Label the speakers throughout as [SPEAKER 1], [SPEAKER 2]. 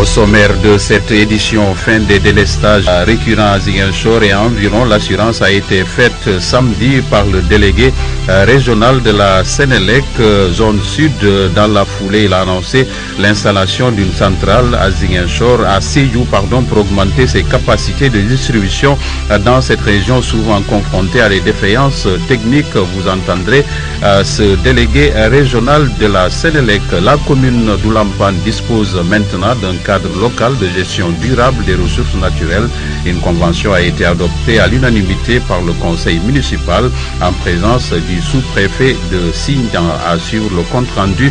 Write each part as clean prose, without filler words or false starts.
[SPEAKER 1] Au sommaire de cette édition, fin des délestages récurrents à Ziguinchor et environ, l'assurance a été faite samedi par le délégué régional de la Sénélec, zone sud. Dans la foulée, il a annoncé l'installation d'une centrale à Ziguinchor, à Sédhiou, pour augmenter ses capacités de distribution dans cette région souvent confrontée à des défaillances techniques. Vous entendrez ce délégué régional de la Sénélec. La commune d'Oulampan dispose maintenant d'un cadre local de gestion durable des ressources naturelles. Une convention a été adoptée à l'unanimité par le conseil municipal en présence du sous-préfet de Sindian, assure le compte-rendu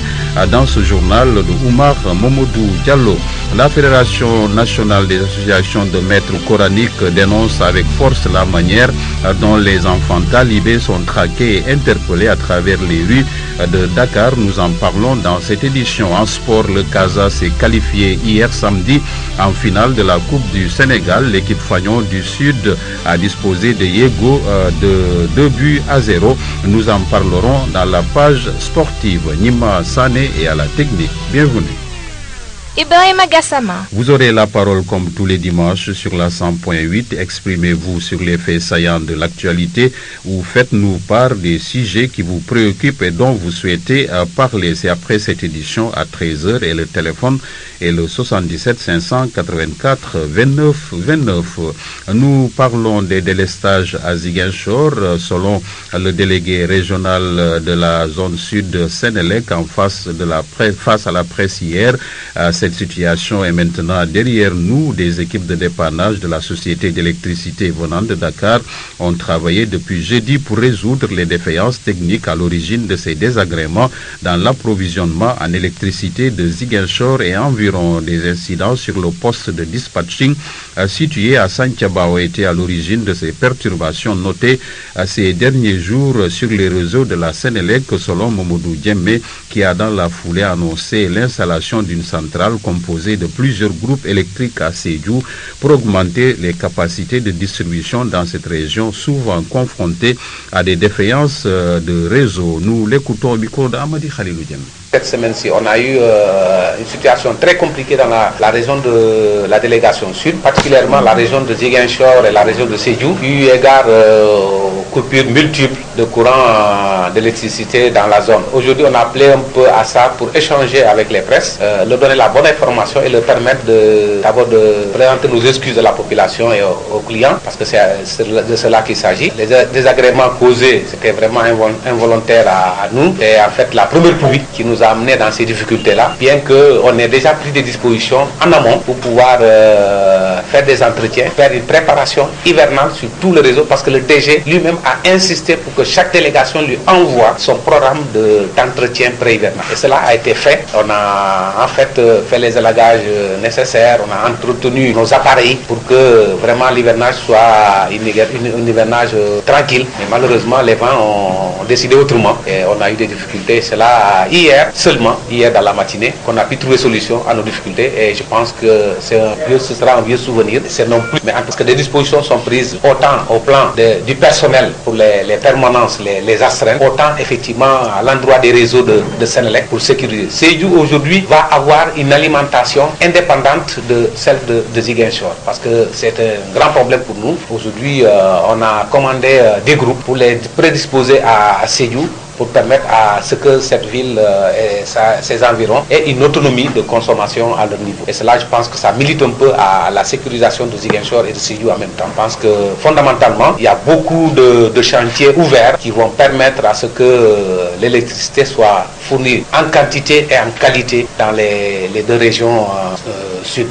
[SPEAKER 1] dans ce journal de Oumar Momodou Diallo. La Fédération nationale des associations de maîtres coraniques dénonce avec force la manière dont les enfants talibés sont traqués et interpellés à travers les rues de Dakar. Nous en parlons dans cette édition. En sport, le Casa s'est qualifié hier samedi en finale de la Coupe du Sénégal. L'équipe Fagnon du Sud a disposé de Yego de 2-0. Nous en parlerons dans la page sportive. Nima Sané est à la technique. Bienvenue.
[SPEAKER 2] Ibrahim Gassama.
[SPEAKER 1] Vous aurez la parole comme tous les dimanches sur la 100.8. Exprimez-vous sur les faits saillants de l'actualité ou faites-nous part des sujets qui vous préoccupent et dont vous souhaitez parler. C'est après cette édition à 13h et le téléphone est le 77 584 29 29. Nous parlons des délestages à Ziguinchor. Selon le délégué régional de la zone sud Sénélec, en face à la presse hier, cette situation est maintenant derrière nous. Des équipes de dépannage de la société d'électricité venant de Dakar ont travaillé depuis jeudi pour résoudre les défaillances techniques à l'origine de ces désagréments dans l'approvisionnement en électricité de Ziguinchor et environ. Des incidents sur le poste de dispatching situé à Santhiaba ont été à l'origine de ces perturbations notées ces derniers jours sur les réseaux de la Sénélec, selon Momodou Diemé, qui a dans la foulée annoncé l'installation d'une centrale composée de plusieurs groupes électriques à Sédhiou pour augmenter les capacités de distribution dans cette région souvent confrontée à des défaillances de réseau. Nous l'écoutons au micro d'Amadi Khalilou Diemé.
[SPEAKER 3] Cette semaine-ci, on a eu une situation très compliquée dans la région de la délégation sud, particulièrement la région de Ziguinchor et la région de Sédhiou, eu égard aux coupures multiples de courant d'électricité dans la zone. Aujourd'hui, on a appelé un peu à ça pour échanger avec les presses, leur donner la bonne information et leur permettre d'abord de présenter nos excuses à la population et aux clients, parce que c'est de cela qu'il s'agit. Les désagréments causés, c'était vraiment involontaire à nous. Et en fait, la première pluie qui nous a amené dans ces difficultés-là, bien qu'on ait déjà pris des dispositions en amont pour pouvoir faire des entretiens, faire une préparation hivernale sur tout le réseau, parce que le DG lui-même a insisté pour que chaque délégation lui envoie son programme d'entretien pré-hivernal. Et cela a été fait. On a en fait fait les élagages nécessaires, on a entretenu nos appareils pour que vraiment l'hivernage soit un hivernage tranquille. Mais malheureusement, les vents ont décidé autrement et on a eu des difficultés. Cela hier seulement, hier dans la matinée, qu'on a pu trouver solution à nos difficultés, et je pense que ce sera un vieux souvenir. C'est non plus, mais parce que des dispositions sont prises autant au plan du personnel pour les permanences, les astreintes, autant effectivement à l'endroit des réseaux de Sénélec pour sécuriser. Sédhiou aujourd'hui va avoir une alimentation indépendante de celle de Ziguinchor, parce que c'est un grand problème pour nous. Aujourd'hui, on a commandé des groupes pour les prédisposer à Sédhiou, pour permettre à ce que cette ville et ses environs aient une autonomie de consommation à leur niveau. Et cela, je pense que ça milite un peu à la sécurisation de Ziguinchor et de Sédhiou en même temps. Je pense que fondamentalement, il y a beaucoup de chantiers ouverts qui vont permettre à ce que l'électricité soit fournie en quantité et en qualité dans les deux régions sud.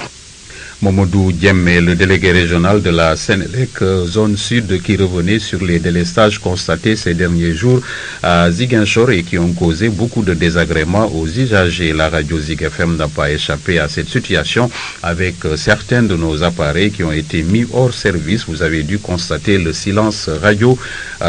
[SPEAKER 1] Momodou Diemé, le délégué régional de la Sénélec, zone sud, qui revenait sur les délestages constatés ces derniers jours à Ziguinchor et qui ont causé beaucoup de désagréments aux usagers. La radio Zig FM n'a pas échappé à cette situation avec certains de nos appareils qui ont été mis hors service. Vous avez dû constater le silence radio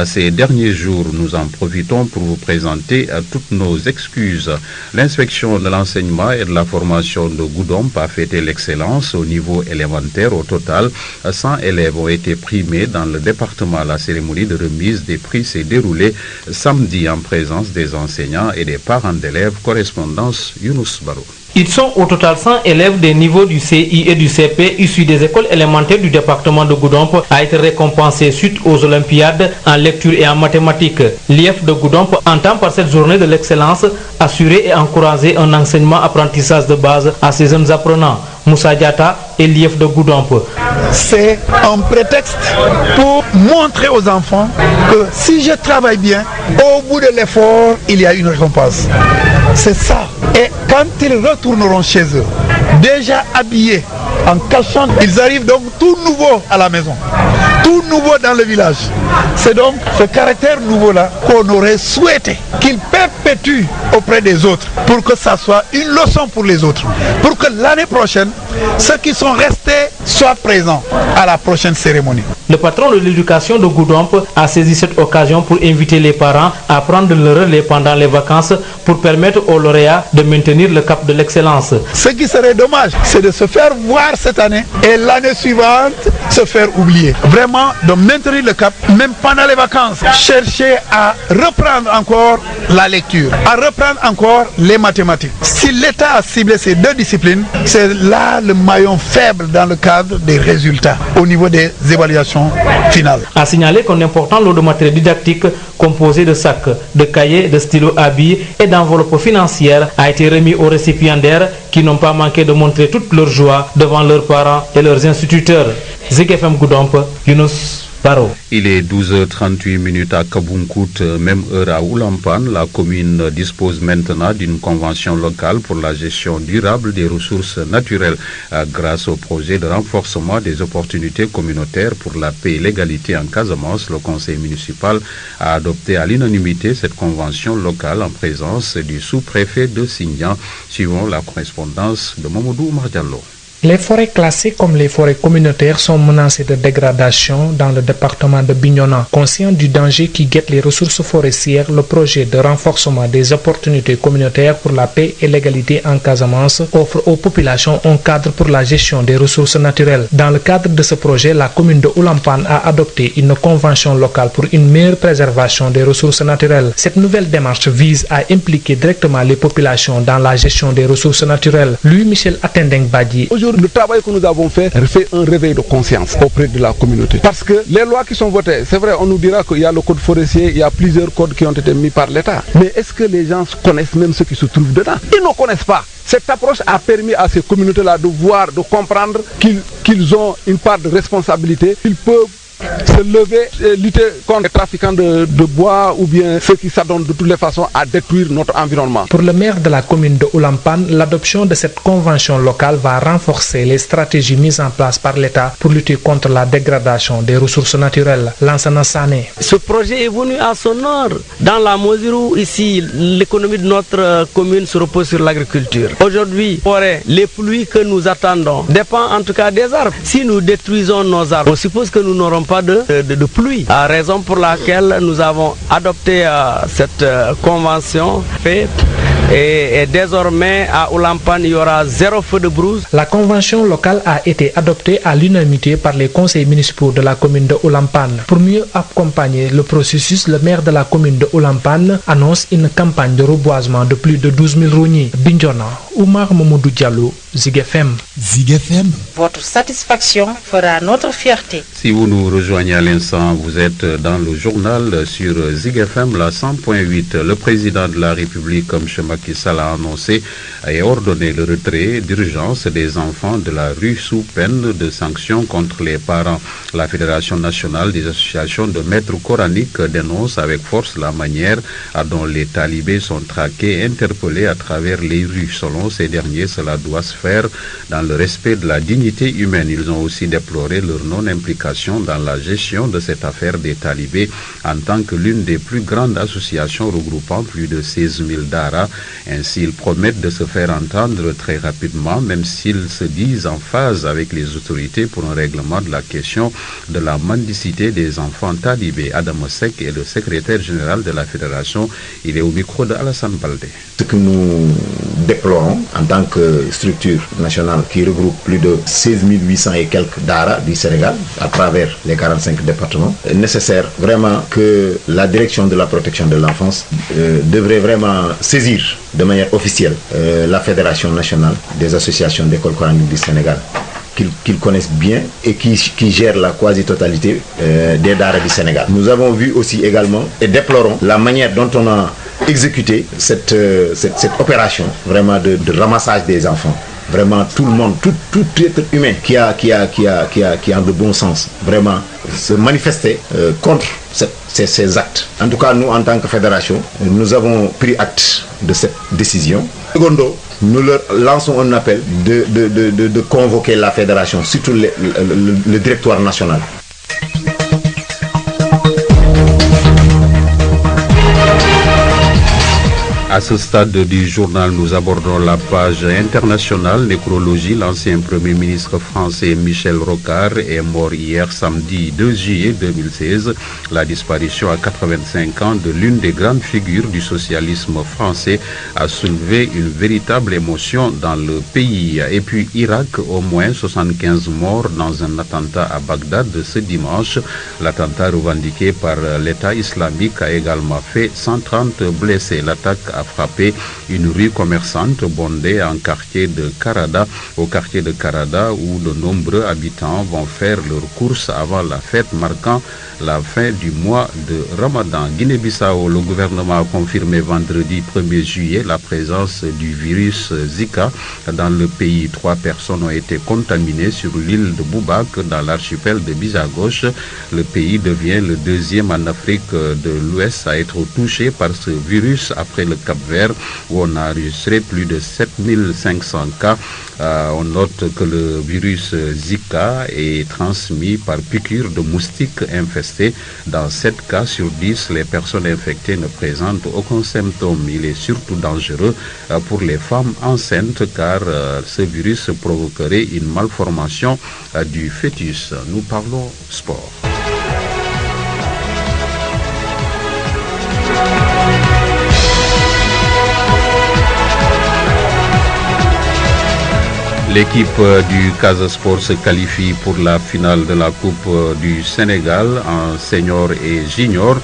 [SPEAKER 1] ces derniers jours. Nous en profitons pour vous présenter toutes nos excuses. L'inspection de l'enseignement et de la formation de Goudomp a fêté l'excellence au niveau élémentaire. Au total, 100 élèves ont été primés dans le département. La cérémonie de remise des prix s'est déroulée samedi en présence des enseignants et des parents d'élèves. Correspondance Younous Barou.
[SPEAKER 4] Ils sont au total 100 élèves des niveaux du CI et du CP issus des écoles élémentaires du département de Goudomp a été récompensé suite aux Olympiades en lecture et en mathématiques. L'IEF de Goudomp entend par cette journée de l'excellence assurer et encourager un enseignement-apprentissage de base à ses jeunes apprenants. Moussa Diatta et l'IEF de Goudomp.
[SPEAKER 5] C'est un prétexte pour montrer aux enfants que si je travaille bien, au bout de l'effort, il y a une récompense. C'est ça. Et quand ils retourneront chez eux, déjà habillés, en cachant, ils arrivent donc tout nouveau à la maison, tout nouveau dans le village. C'est donc ce caractère nouveau-là qu'on aurait souhaité qu'il perpétue auprès des autres pour que ça soit une leçon pour les autres. Pour que l'année prochaine, ceux qui sont restés soient présents à la prochaine cérémonie.
[SPEAKER 4] Le patron de l'éducation de Goudomp a saisi cette occasion pour inviter les parents à prendre le relais pendant les vacances pour permettre aux lauréats de maintenir le cap de l'excellence.
[SPEAKER 5] Ce qui serait dommage, c'est de se faire voir cette année et l'année suivante se faire oublier. Vraiment, de maintenir le cap, même pendant les vacances, chercher à reprendre encore la lecture, à reprendre encore les mathématiques. Si l'État a ciblé ces deux disciplines, c'est là le maillon faible dans le cadre des résultats au niveau des évaluations finales.
[SPEAKER 4] A signaler qu'un important lot de matériel didactique composé de sacs, de cahiers, de stylos à billes et d'enveloppes financières a été remis aux récipiendaires qui n'ont pas manqué de montrer toute leur joie devant leurs parents et leurs instituteurs. Zik FM Goudomp, Younous Baro.
[SPEAKER 1] Il est 12h38 à Kabounkout, même heure à Oulampan. La commune dispose maintenant d'une convention locale pour la gestion durable des ressources naturelles. Grâce au projet de renforcement des opportunités communautaires pour la paix et l'égalité en Casamance, le conseil municipal a adopté à l'unanimité cette convention locale en présence du sous-préfet de Signan, suivant la correspondance de Mamadou Mardiallo.
[SPEAKER 6] Les forêts classées comme les forêts communautaires sont menacées de dégradation dans le département de Bignona. Conscient du danger qui guette les ressources forestières, le projet de renforcement des opportunités communautaires pour la paix et l'égalité en Casamance offre aux populations un cadre pour la gestion des ressources naturelles. Dans le cadre de ce projet, la commune de Oulampan a adopté une convention locale pour une meilleure préservation des ressources naturelles. Cette nouvelle démarche vise à impliquer directement les populations dans la gestion des ressources naturelles. Lui, Michel Atendeng Badji.
[SPEAKER 7] Le travail que nous avons fait un réveil de conscience auprès de la communauté. Parce que les lois qui sont votées, c'est vrai, on nous dira qu'il y a le code forestier, il y a plusieurs codes qui ont été mis par l'État. Mais est-ce que les gens connaissent même ce qui se trouve dedans? Ils ne connaissent pas. Cette approche a permis à ces communautés-là de voir, de comprendre qu'ils ont une part de responsabilité, qu'ils peuvent se lever et lutter contre les trafiquants de bois ou bien ceux qui s'adonnent de toutes les façons à détruire notre environnement.
[SPEAKER 6] Pour le maire de la commune de Oulampan, l'adoption de cette convention locale va renforcer les stratégies mises en place par l'État pour lutter contre la dégradation des ressources naturelles. Lansana Sané.
[SPEAKER 8] Ce projet est venu à son heure dans la mesure où ici l'économie de notre commune se repose sur l'agriculture. Aujourd'hui, les pluies que nous attendons dépendent en tout cas des arbres. Si nous détruisons nos arbres, on suppose que nous n'aurons pas de pluie. Raison pour laquelle nous avons adopté cette convention et désormais à Oulampan il y aura 0 feu de brousse.
[SPEAKER 6] La convention locale a été adoptée à l'unanimité par les conseils municipaux de la commune de Oulampan. Pour mieux accompagner le processus, le maire de la commune de Oulampan annonce une campagne de reboisement de plus de 12 000 rougniers. Bignona, Oumar Mamadou Diallo, Zik FM.
[SPEAKER 9] Zik FM.
[SPEAKER 10] Votre satisfaction fera notre fierté.
[SPEAKER 1] Si vous nous rejoignez à l'instant, vous êtes dans le journal sur Zik FM, la 100.8. Le président de la République, comme Macky Sall a annoncé et ordonné le retrait d'urgence des enfants de la rue sous peine de sanctions contre les parents. La Fédération nationale des associations de maîtres coraniques dénonce avec force la manière dont les talibés sont traqués et interpellés à travers les rues. Selon ces derniers, cela doit se faire dans le respect de la dignité humaine. Ils ont aussi déploré leur non-implication dans la gestion de cette affaire des talibés en tant que l'une des plus grandes associations regroupant plus de 16 000 daras. Ainsi, ils promettent de se faire entendre très rapidement, même s'ils se disent en phase avec les autorités pour un règlement de la question de la mendicité des enfants talibés. Adam Sek est le secrétaire général de la fédération. Il est au micro de Alassane Baldé.
[SPEAKER 11] Ce que nous déplorons,
[SPEAKER 9] fédération en tant que structure nationale qui regroupe plus de 16 800 et quelques daara du Sénégal à travers les 45 départements, nécessaire vraiment que la direction de la protection de l'enfance devrait vraiment saisir de manière officielle la Fédération nationale des associations d'écoles coraniques du Sénégal, qu'ils connaissent bien et qui gèrent la quasi-totalité des daara du Sénégal. Nous avons vu aussi également et déplorons la manière dont on a exécuté cette opération vraiment de ramassage des enfants. Vraiment tout le monde, tout être humain qui a de bon sens, vraiment se manifester contre ces actes. En tout cas, nous en tant que fédération, nous avons pris acte de cette décision. Secondo, nous leur lançons un appel de convoquer la fédération, surtout le directoire national.
[SPEAKER 1] À ce stade du journal, nous abordons la page internationale. Nécrologie, l'ancien Premier ministre français Michel Rocard est mort hier samedi 2 juillet 2016. La disparition à 85 ans de l'une des grandes figures du socialisme français a soulevé une véritable émotion dans le pays. Et puis Irak, au moins 75 morts dans un attentat à Bagdad ce dimanche. L'attentat revendiqué par l'État islamique a également fait 130 blessés. L'attaque a frappé une rue commerçante bondée au quartier de Karada où de nombreux habitants vont faire leurs courses avant la fête marquant la fin du mois de Ramadan. Guinée-Bissau, le gouvernement a confirmé vendredi 1er juillet la présence du virus Zika dans le pays. 3 personnes ont été contaminées sur l'île de Boubak dans l'archipel de Bizagoche. Le pays devient le deuxième en Afrique de l'Ouest à être touché par ce virus après le Cap-Vert où on a enregistré plus de 7500 cas. On note que le virus Zika est transmis par piqûre de moustiques infestés. Dans 7 cas sur 10, les personnes infectées ne présentent aucun symptôme. Il est surtout dangereux pour les femmes enceintes car ce virus provoquerait une malformation du fœtus. Nous parlons sport. L'équipe du Casa Sport se qualifie pour la finale de la Coupe du Sénégal en senior et junior.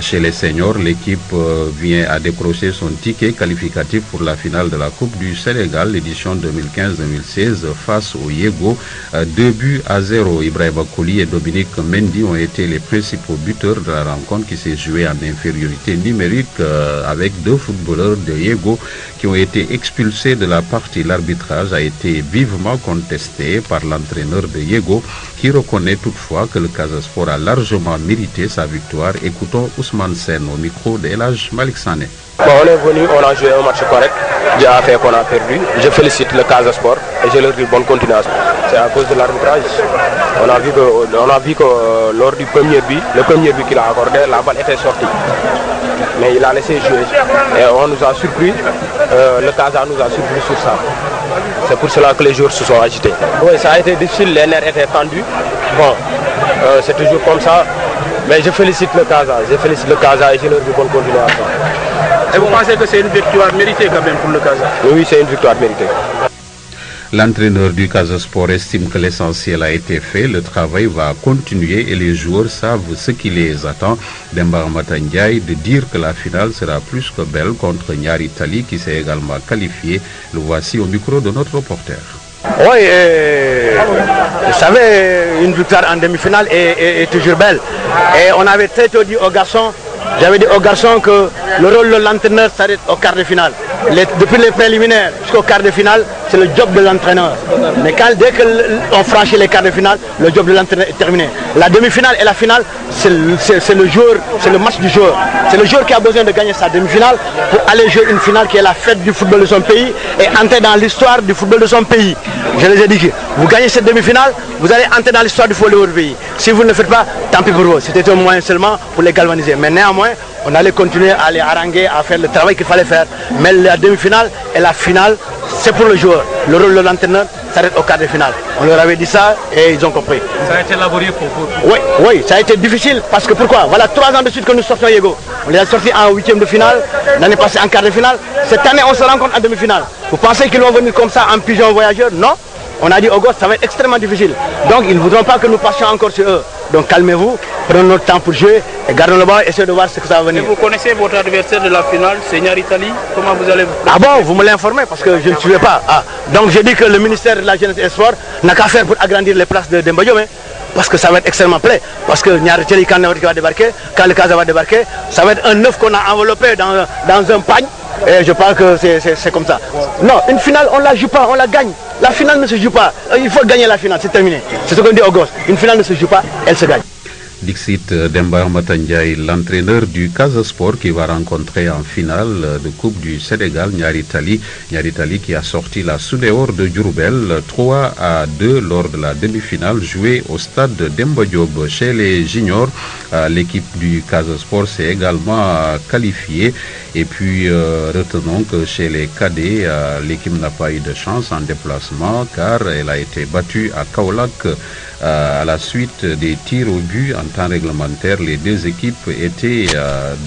[SPEAKER 1] Chez les seniors, l'équipe vient à décrocher son ticket qualificatif pour la finale de la Coupe du Sénégal, l'édition 2015-2016 face au Yego. 2-0. Ibrahima Kouli et Dominique Mendy ont été les principaux buteurs de la rencontre qui s'est jouée en infériorité numérique avec 2 footballeurs de Yego qui ont été expulsés de la partie. L'arbitrage a été vivement contesté par l'entraîneur de Yego qui reconnaît toutefois que le Casa Sport a largement mérité sa victoire. Écoutons Ousmane Sen au micro d'Elhaj Malik Sané.
[SPEAKER 11] Bon, on est venu, on a joué un match correct. Dieu a fait qu'on a perdu. Je félicite le Casa Sport et je leur dis bonne continuation. C'est à cause de l'arbitrage. On a vu que lors du premier but, le premier but qu'il a accordé, la balle était sortie. Mais il a laissé jouer. Et on nous a surpris, le Casa nous a surpris sur ça. C'est pour cela que les joueurs se sont agités. Oui, ça a été difficile, les nerfs étaient tendus. Bon, c'est toujours comme ça. Mais je félicite le Casa et je leur dis bonne continuation.
[SPEAKER 12] Et vous pensez que c'est une victoire méritée quand même pour le Casa?
[SPEAKER 11] Oui, c'est une victoire méritée.
[SPEAKER 1] L'entraîneur du Casa Sport estime que l'essentiel a été fait, le travail va continuer et les joueurs savent ce qui les attend. Demba Ndiaye de dire que la finale sera plus que belle contre Nyari Tali qui s'est également qualifié. Le voici au micro de notre reporter.
[SPEAKER 13] Oui, vous savez, une victoire en demi-finale est toujours belle. Et on avait très tôt dit aux garçons, j'avais dit aux garçons que le rôle de l'entraîneur s'arrête au quart de finale. Depuis les préliminaires jusqu'au quart de finale, c'est le job de l'entraîneur. Mais dès qu'on franchit les quarts de finale, le job de l'entraîneur est terminé. La demi-finale et la finale, c'est le match du joueur. C'est le joueur qui a besoin de gagner sa demi-finale pour aller jouer une finale qui est la fête du football de son pays et entrer dans l'histoire du football de son pays. Je les ai dit que vous gagnez cette demi-finale, vous allez entrer dans l'histoire du football de votre pays. Si vous ne le faites pas, tant pis pour vous. C'était un moyen seulement pour les galvaniser. Mais néanmoins, on allait continuer à les haranguer, à faire le travail qu'il fallait faire. Mais la demi-finale et la finale, c'est pour le joueur. Le rôle de l'entraîneur, s'arrête au quart de finale. On leur avait dit ça et ils ont compris.
[SPEAKER 12] Ça a été laborieux pour vous?
[SPEAKER 13] Oui, ça a été difficile parce que pourquoi? Voilà 3 ans de suite que nous sortions Yego. On les a sortis en 8e de finale, l'année passée en quart de finale. Cette année, on se rencontre en demi-finale. Vous pensez qu'ils vont venir comme ça en pigeon voyageur? Non. On a dit aux gosses, ça va être extrêmement difficile. Donc ils ne voudront pas que nous passions encore sur eux. Donc calmez-vous, prenons notre temps pour jouer et gardons le ballon et essayons de voir ce que ça va venir.
[SPEAKER 12] Et vous connaissez votre adversaire de la finale, Seigneur Italie? Comment vous allez vous...
[SPEAKER 13] Ah bon, vous me l'informez parce que je ne suivais pas. Donc j'ai dit que le ministère de la Jeunesse et des Sports n'a qu'à faire pour agrandir les places de Demba Diop, parce que ça va être extrêmement plein. Parce que Niariteli, quand Navariki va débarquer, quand le Casa va débarquer, ça va être un œuf qu'on a enveloppé dans un pagne. Et je pense que c'est comme ça. Non, une finale, on ne la joue pas, on la gagne. La finale ne se joue pas. Il faut gagner la finale, c'est terminé. C'est ce qu'on dit aux gosses. Une finale ne se joue pas, elle se gagne.
[SPEAKER 1] Dixit Demba Matandiaï, l'entraîneur du Casa Sport qui va rencontrer en finale de Coupe du Sénégal Niaritali qui a sorti la Soudéor de Diourbel 3-2 lors de la demi-finale jouée au stade Demba Diop. Chez les juniors, l'équipe du Casa Sport s'est également qualifiée. Et puis retenons que chez les cadets, l'équipe n'a pas eu de chance en déplacement car elle a été battue à Kaolack à la suite des tirs au but en temps réglementaire. Les deux équipes étaient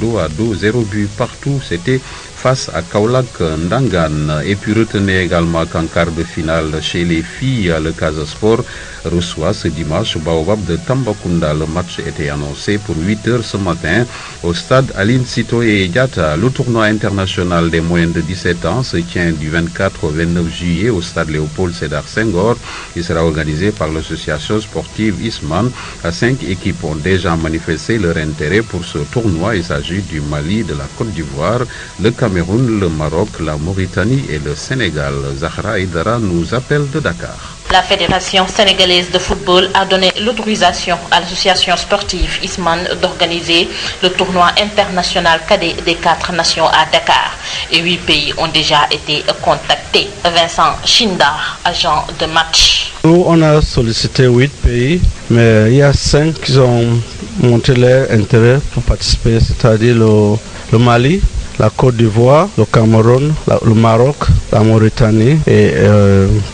[SPEAKER 1] dos à dos, 0 but partout. C'était face à Kaolack Ndangan. Et puis retenez également qu'en quart de finale chez les filles, le Casa Sport reçoit ce dimanche Baobab de Tambacounda. Le match était annoncé pour 8h ce matin au stade Aline Sitoé Diatta. Le tournoi international des moins de 17 ans se tient du 24 au 29 juillet au stade Léopold Sédar Senghor. Il sera organisé par l'association sportive Isman. 5 équipes ont déjà manifesté leur intérêt pour ce tournoi. Il s'agit du Mali, de la Côte d'Ivoire, le Cameroun, le Maroc, la Mauritanie et le Sénégal. Zahra Aïdara nous appelle de Dakar.
[SPEAKER 10] La Fédération sénégalaise de football a donné l'autorisation à l'association sportive Isman d'organiser le tournoi international cadet des 4 nations à Dakar. Et 8 pays ont déjà été contactés. Vincent Chindar, agent de match.
[SPEAKER 14] Nous, on a sollicité 8 pays, mais il y a 5 qui ont montré leur intérêt pour participer, c'est-à-dire le Mali, la Côte d'Ivoire, le Cameroun, le Maroc, la Mauritanie et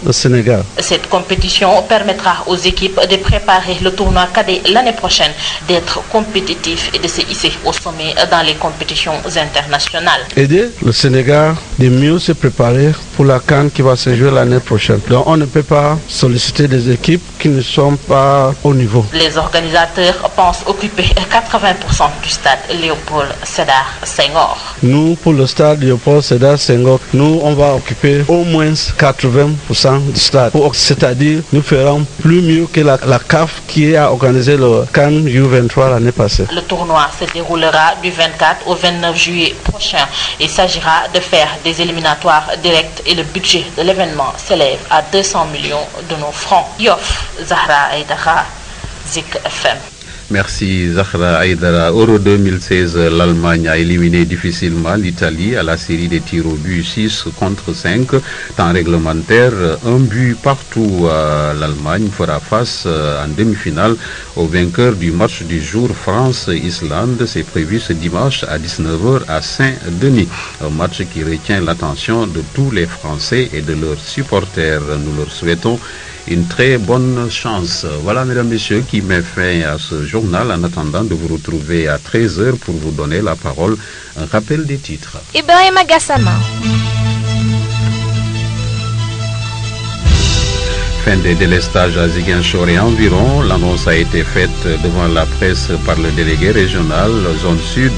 [SPEAKER 14] le Sénégal.
[SPEAKER 10] Cette compétition permettra aux équipes de préparer le tournoi cadet l'année prochaine, d'être compétitifs et de se hisser au sommet dans les compétitions internationales.
[SPEAKER 14] Aider le Sénégal de mieux se préparer pour la CAN qui va se jouer l'année prochaine. Donc on ne peut pas solliciter des équipes qui ne sont pas au niveau.
[SPEAKER 10] Les organisateurs pensent occuper 80% du stade Léopold Sédar Senghor.
[SPEAKER 14] Nous, pour le stade Léopold Sédar Senghor, nous, on va occuper au moins 80% du stade. C'est-à-dire, nous ferons plus mieux que la CAF qui a organisé le CAN U23 l'année passée.
[SPEAKER 10] Le tournoi se déroulera du 24 au 29 juillet prochain. Il s'agira de faire des éliminatoires directs et le budget de l'événement s'élève à 200 millions de nos francs. Yoff, Zahra Aïdara, Zik FM.
[SPEAKER 1] Merci Zahra Aïdara. Euro 2016, l'Allemagne a éliminé difficilement l'Italie à la série des tirs au but 6-5. Temps réglementaire, 1 but partout. L'Allemagne fera face en demi-finale au vainqueur du match du jour France-Islande. C'est prévu ce dimanche à 19h à Saint-Denis. Un match qui retient l'attention de tous les Français et de leurs supporters. Nous leur souhaitons une très bonne chance. Voilà, mesdames, messieurs, qui met fin à ce journal en attendant de vous retrouver à 13h pour vous donner la parole. Un rappel des titres.
[SPEAKER 2] Ibrahima Gassama.
[SPEAKER 1] Fin des délestages à Ziguinchor et environ. L'annonce a été faite devant la presse par le délégué régional zone sud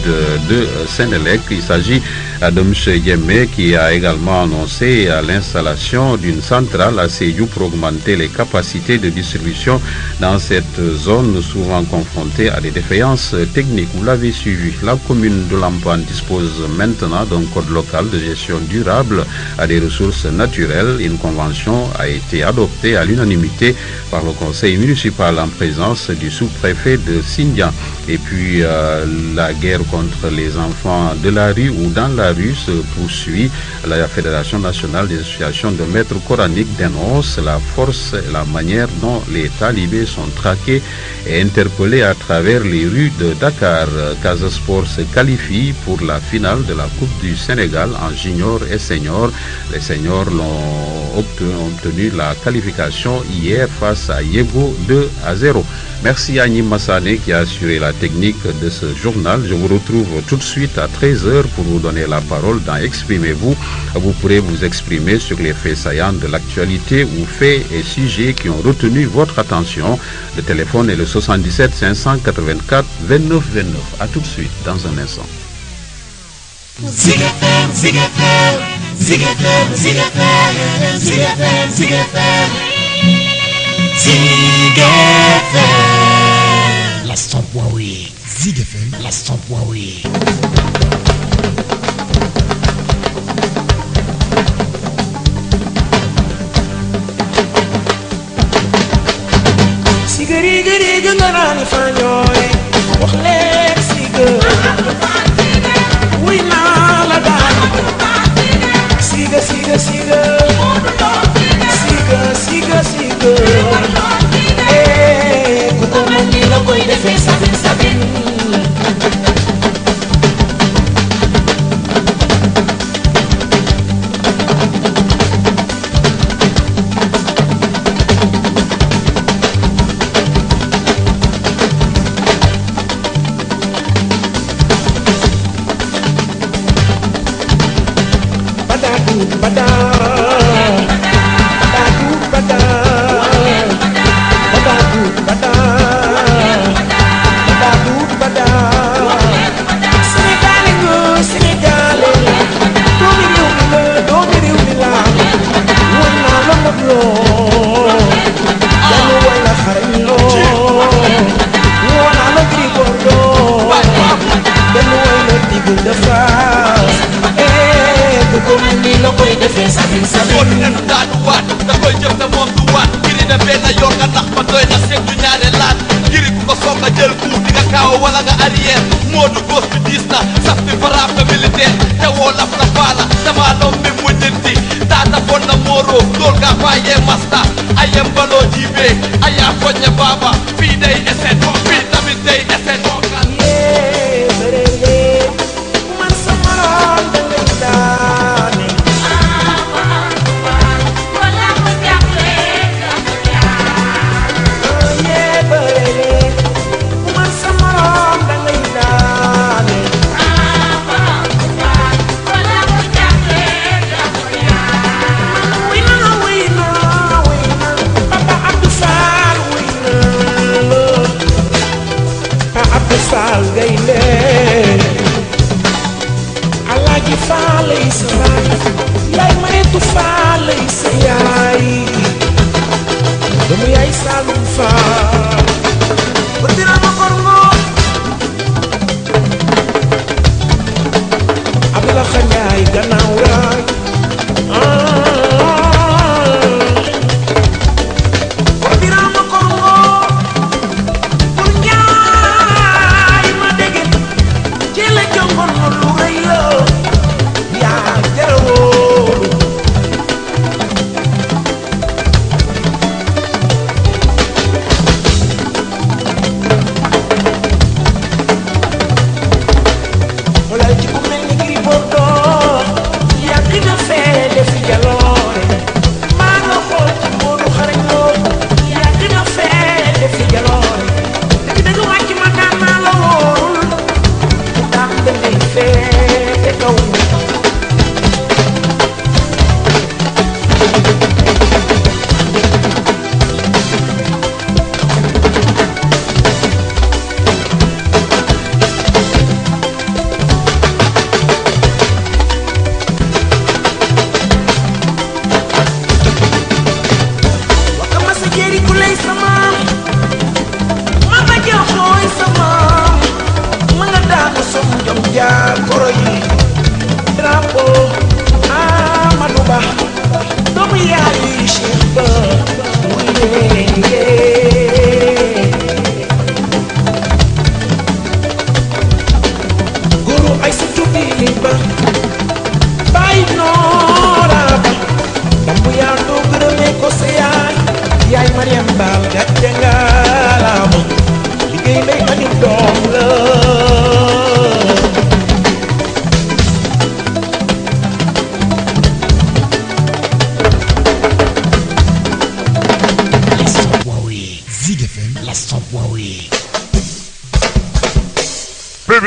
[SPEAKER 1] de Sénélec. Il s'agit de M. Yemé qui a également annoncé l'installation d'une centrale à Sédhiou pour augmenter les capacités de distribution dans cette zone souvent confrontée à des défaillances techniques. Vous l'avez suivi, la commune de Lampan dispose maintenant d'un code local de gestion durable à des ressources naturelles. Une convention a été adoptée à l'unanimité par le conseil municipal en présence du sous-préfet de Sindian. Et puis la guerre contre les enfants de la rue ou dans la rue se poursuit. La Fédération nationale des associations de maîtres coraniques dénonce la force et la manière dont les talibés sont traqués et interpellés à travers les rues de Dakar. Casa Sport se qualifie pour la finale de la Coupe du Sénégal en junior et senior. Les seniors ont obtenu la qualification hier face à Yego 2-0. Merci à Nîmes Massané qui a assuré la technique de ce journal. Je vous retrouve tout de suite à 13h pour vous donner la parole dans Exprimez-vous. Vous pourrez vous exprimer sur les faits saillants de l'actualité ou faits et sujets qui ont retenu votre attention. Le téléphone est le 77 584 29 29. À tout de suite dans un instant.
[SPEAKER 15] Zik FM, Zik FM, Zik FM, Zik FM, Zik FM, Zik FM, Zik FM. La 100.8, Zik FM, la 100.8.
[SPEAKER 16] Sigari gari gangarani fanyoy, wax leen sigar. Siga, siga, siga, siga, siga, siga. Kuko mani la koi defe sabin sabin.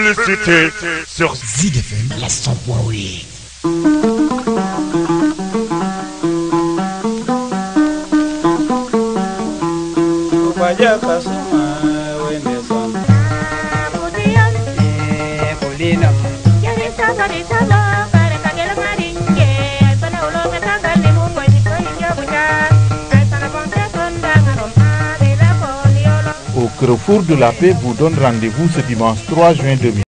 [SPEAKER 17] publicité sur
[SPEAKER 15] Zig FM, la 100.8.
[SPEAKER 17] Au Carrefour de la Paix vous donne rendez-vous ce dimanche 3 juin 2020.